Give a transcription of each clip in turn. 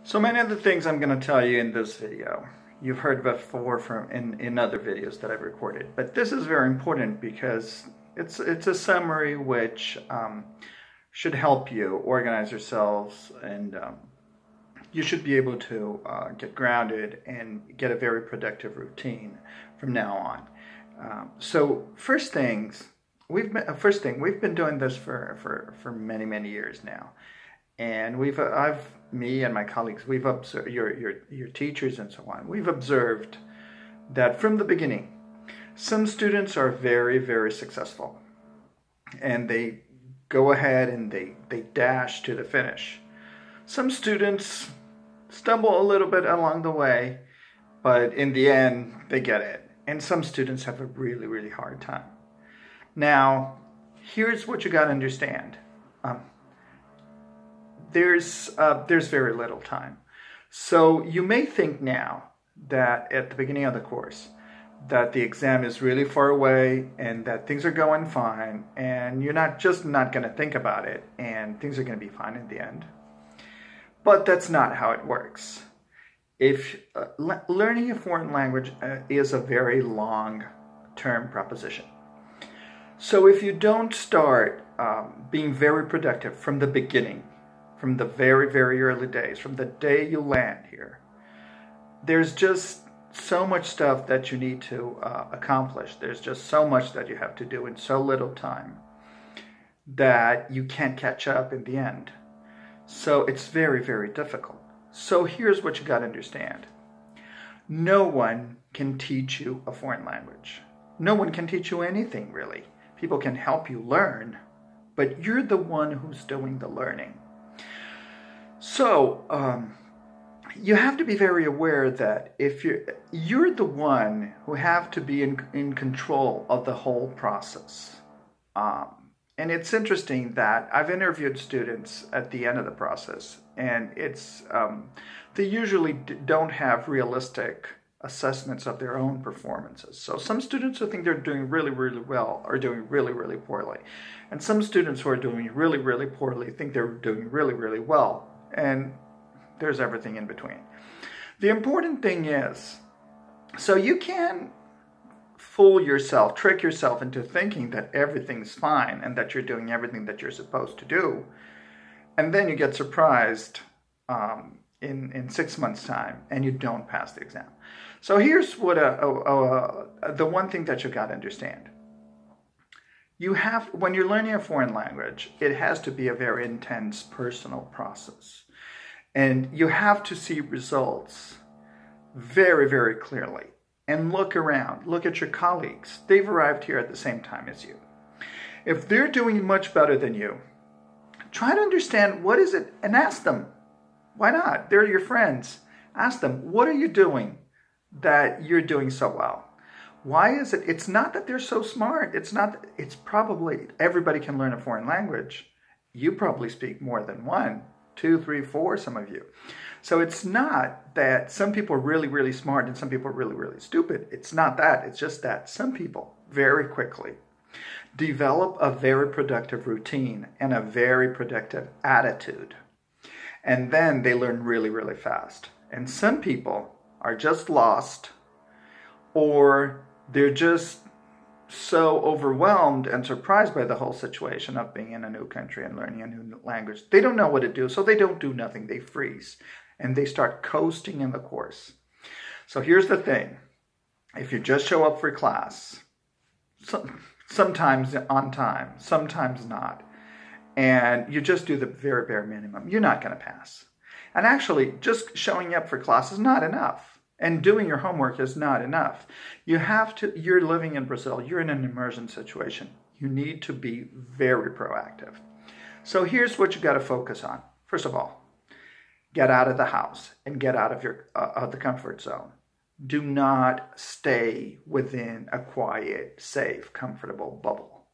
So many of the things I'm going to tell you in this video, you've heard before in other videos that I've recorded, but this is very important because it's a summary which should help you organize yourselves, and you should be able to get grounded and get a very productive routine from now on. So first thing, we've been doing this for many years now. And me and my colleagues, we've observed, your teachers and so on, we've observed that from the beginning, some students are very successful. And they go ahead and they dash to the finish. Some students stumble a little bit along the way, but in the end, they get it. And some students have a really hard time. Now, here's what you got to understand. There's very little time. So you may think now that at the beginning of the course that the exam is really far away and that things are going fine and you're not going to think about it and things are going to be fine in the end. But that's not how it works. If learning a foreign language is a very long-term proposition. So if you don't start being very productive from the beginning, from the very early days, from the day you land here, there's just so much stuff that you need to accomplish. There's just so much that you have to do in so little time that you can't catch up in the end. So it's very difficult. So here's what you got to understand. No one can teach you a foreign language. No one can teach you anything, really. People can help you learn, but you're the one who's doing the learning. So you have to be very aware that if you're the one who have to be in control of the whole process. And it's interesting that I've interviewed students at the end of the process, and it's they usually don't have realistic assessments of their own performances. So some students who think they're doing really well are doing really poorly. And some students who are doing really poorly think they're doing really well. And there's everything in between. The important thing is, so you can fool yourself, trick yourself into thinking that everything's fine and that you're doing everything that you're supposed to do. And then you get surprised in 6 months' time and you don't pass the exam. So here's what the one thing that you got to understand. When you're learning a foreign language, it has to be a very intense personal process. And you have to see results very clearly. And look around, look at your colleagues. They've arrived here at the same time as you. If they're doing much better than you, try to understand what is it and ask them. Why not? They're your friends. Ask them, what are you doing that you're doing so well? Why is it? It's not that they're so smart. It's probably everybody can learn a foreign language. You probably speak more than 1, 2, 3, 4, some of you. So it's not that some people are really smart and some people are really stupid. It's not that. It's just that some people very quickly develop a very productive routine and a very productive attitude. And then they learn really fast. And some people are just lost, or they're just so overwhelmed and surprised by the whole situation of being in a new country and learning a new language. They don't know what to do, so they don't do nothing. They freeze, and they start coasting in the course. So here's the thing. If you just show up for class, sometimes on time, sometimes not, and you just do the very bare minimum, you're not going to pass. And actually, just showing up for class is not enough. And doing your homework is not enough. You're living in Brazil. You're in an immersion situation. You need to be very proactive. So here's what you got to focus on. First of all, get out of the house and get out of the comfort zone. Do not stay within a quiet, safe, comfortable bubble.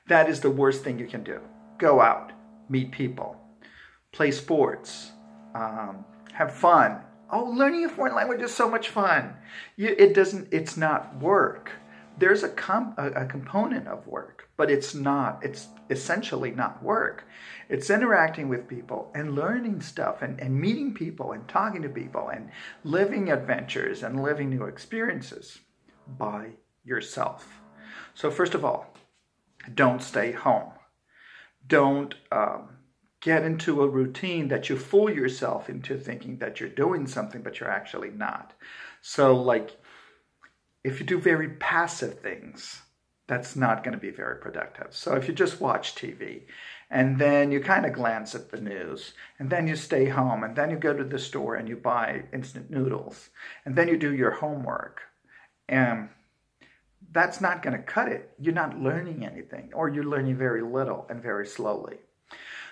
That is the worst thing you can do. Go out, meet people, play sports, have fun. Oh, learning a foreign language is so much fun. It's not work. there's a component of work, but it's essentially not work. It's interacting with people and learning stuff and meeting people and talking to people and living adventures and living new experiences by yourself. So first of all, don't stay home. Don't get into a routine that you fool yourself into thinking that you're doing something, but you're actually not. So like, if you do very passive things, that's not going to be very productive. So if you just watch TV and then you kind of glance at the news and then you stay home and then you go to the store and you buy instant noodles and then you do your homework, and that's not going to cut it. You're not learning anything, or you're learning very little and very slowly.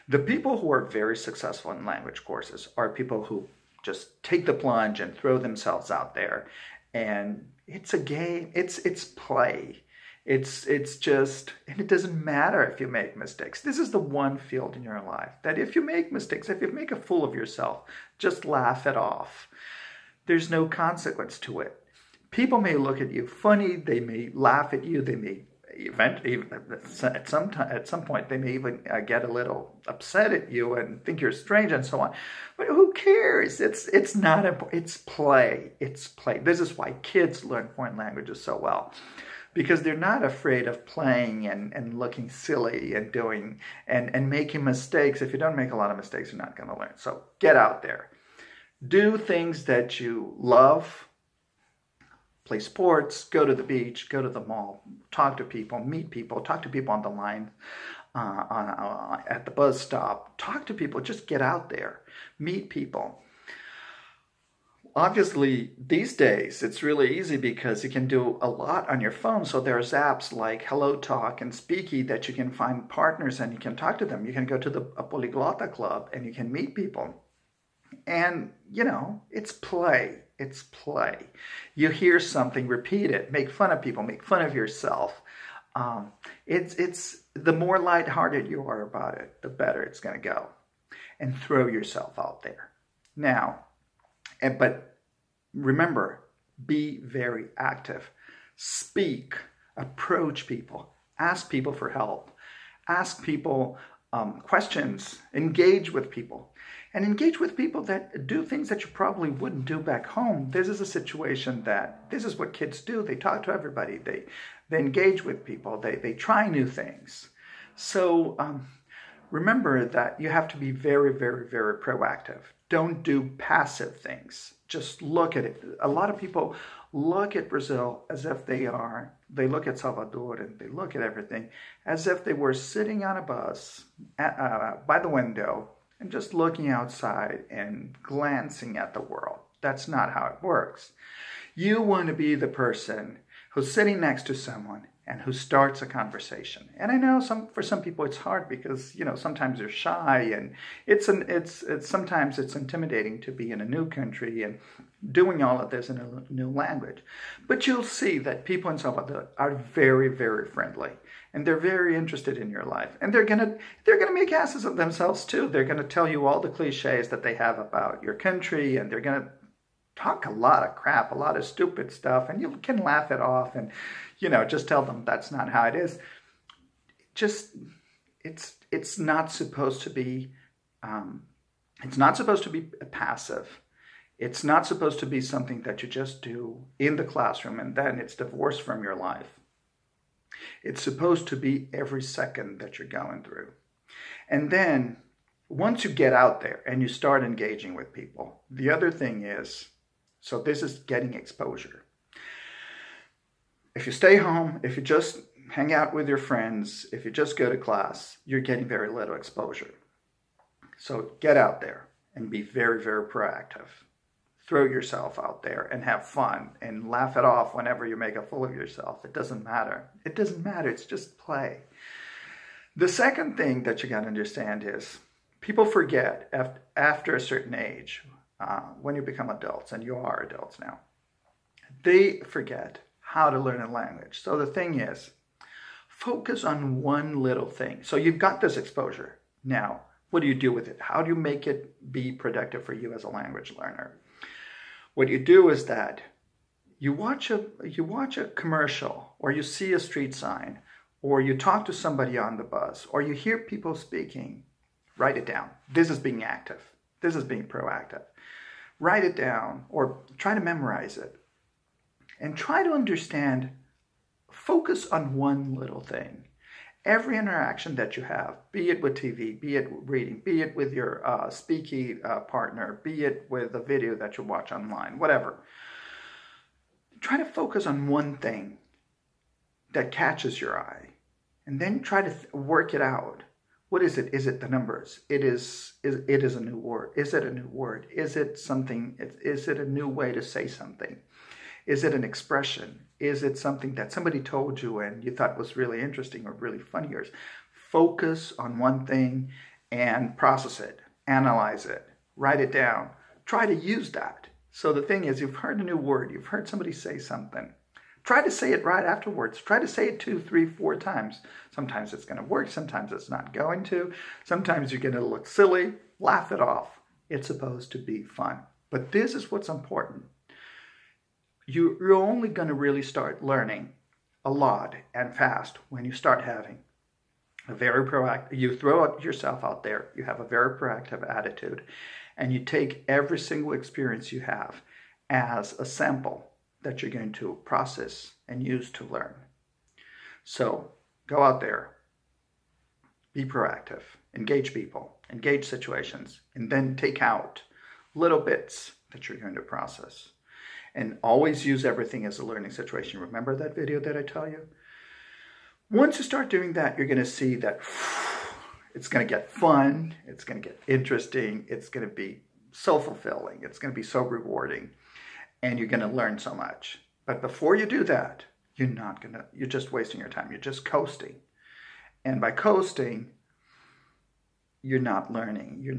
The people who are very successful in language courses are people who just take the plunge and throw themselves out there. And it's a game, it's play. It's just, and it doesn't matter if you make mistakes. This is the one field in your life that if you make mistakes, if you make a fool of yourself, just laugh it off. There's no consequence to it. People may look at you funny, they may laugh at you, they may at some point they may even get a little upset at you and think you're strange and so on. But who cares? It's not important. It's play. It's play. This is why kids learn foreign languages so well, because they're not afraid of playing and looking silly and doing and making mistakes. If you don't make a lot of mistakes, you're not going to learn. So get out there, do things that you love. Play sports, go to the beach, go to the mall, talk to people, meet people, talk to people on the line, at the bus stop. Talk to people, just get out there, meet people. Obviously, these days, it's really easy because you can do a lot on your phone. So there's apps like Hello Talk and Speaky that you can find partners and you can talk to them. You can go to a Polyglota club and you can meet people. And, you know, it's play. It's play. You hear something, repeat it, make fun of people, make fun of yourself. It's the more lighthearted you are about it, the better it's going to go. And throw yourself out there. Now, but remember, be very active. Speak, approach people, ask people for help, ask people questions, engage with people. And engage with people that do things that you probably wouldn't do back home. This is a situation that, this is what kids do. They talk to everybody. They engage with people. They try new things. So remember that you have to be very, very, very proactive. Don't do passive things. Just look at it. A lot of people look at Brazil as if they look at Salvador and they look at everything as if they were sitting on a bus by the window and just looking outside and glancing at the world. That's not how it works. You want to be the person who's sitting next to someone and who starts a conversation. And I know for some people it's hard because, you know, sometimes they're shy and sometimes it's intimidating to be in a new country and doing all of this in a new language. But you'll see that people in Salvador are very, very friendly. And they're very interested in your life. And they're gonna make asses of themselves too. They're gonna tell you all the cliches that they have about your country, and they're gonna talk a lot of crap, a lot of stupid stuff, and you can laugh it off and, you know, just tell them that's not how it is. Just it's not supposed to be passive. It's not supposed to be something that you just do in the classroom and then it's divorced from your life. It's supposed to be every second that you're going through. And then once you get out there and you start engaging with people, the other thing is, so this is getting exposure. If you stay home, if you just hang out with your friends, if you just go to class, you're getting very little exposure. So get out there and be very, very proactive. Throw yourself out there and have fun and laugh it off whenever you make a fool of yourself. It doesn't matter. It doesn't matter. It's just play. The second thing that you got to understand is people forget after a certain age, when you become adults, and you are adults now, they forget how to learn a language. So the thing is, focus on one little thing. So you've got this exposure. Now, what do you do with it? How do you make it be productive for you as a language learner? What you do is that You watch a commercial, or you see a street sign, or you talk to somebody on the bus, or you hear people speaking. Write it down. This is being active. This is being proactive. Write it down or try to memorize it. And try to understand, focus on one little thing. Every interaction that you have, be it with TV, be it reading, be it with your speaking partner, be it with a video that you watch online, whatever. Try to focus on one thing that catches your eye, and then try to work it out. What is it? Is it the numbers? It is a new word. Is it a new word? Is it something? Is it a new way to say something? Is it an expression? Is it something that somebody told you and you thought was really interesting or really funny? Focus on one thing and process it, analyze it, write it down. Try to use that. So the thing is, you've heard a new word, you've heard somebody say something. Try to say it right afterwards. Try to say it 2, 3, 4 times. Sometimes it's going to work. Sometimes it's not going to. Sometimes you're going to look silly. Laugh it off. It's supposed to be fun. But this is what's important. You're only going to really start learning a lot and fast when you start having a very proactive, you throw yourself out there, you have a very proactive attitude, and you take every single experience you have as a sample that you're going to process and use to learn. So go out there, be proactive, engage people, engage situations, and then take out little bits that you're going to process. And always use everything as a learning situation. Remember that video that I tell you? Once you start doing that, you're going to see that it's going to get fun, it's going to get interesting, it's going to be so fulfilling, it's going to be so rewarding, and you're going to learn so much. But before you do that, you're just wasting your time. You're just coasting. And by coasting, you're not learning. You're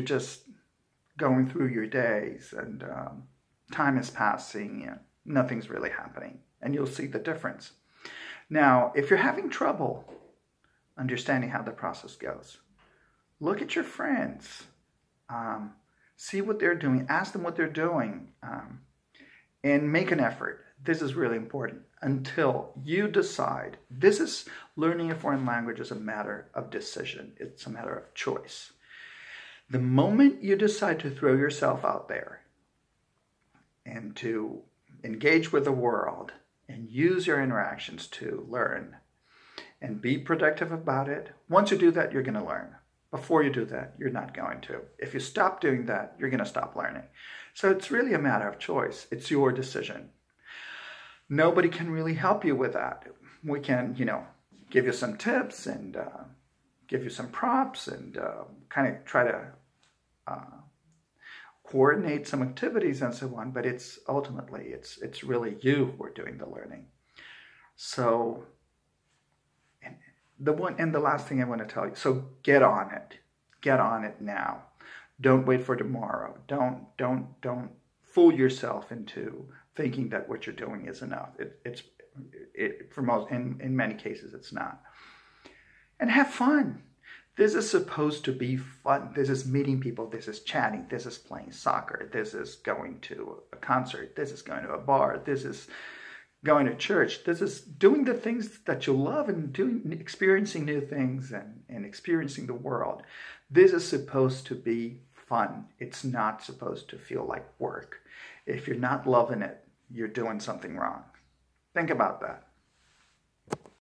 just going through your days, and time is passing and nothing's really happening. And you'll see the difference. Now, if you're having trouble understanding how the process goes, look at your friends. See what they're doing. Ask them what they're doing. And make an effort. This is really important. Until you decide, learning a foreign language is a matter of decision. It's a matter of choice. The moment you decide to throw yourself out there and to engage with the world and use your interactions to learn and be productive about it, once you do that, you're going to learn. Before you do that, you're not going to. If you stop doing that, you're going to stop learning. So it's really a matter of choice. It's your decision. Nobody can really help you with that. We can, give you some tips and give you some props and kind of try to coordinate some activities and so on. But it's ultimately, it's really you who are doing the learning. So the last thing I want to tell you, so get on it. Get on it now. Don't wait for tomorrow. Don't fool yourself into thinking that what you're doing is enough. In many cases, it's not. And have fun. This is supposed to be fun. This is meeting people. This is chatting. This is playing soccer. This is going to a concert. This is going to a bar. This is going to church. This is doing the things that you love and experiencing new things and experiencing the world. This is supposed to be fun. It's not supposed to feel like work. If you're not loving it, you're doing something wrong. Think about that.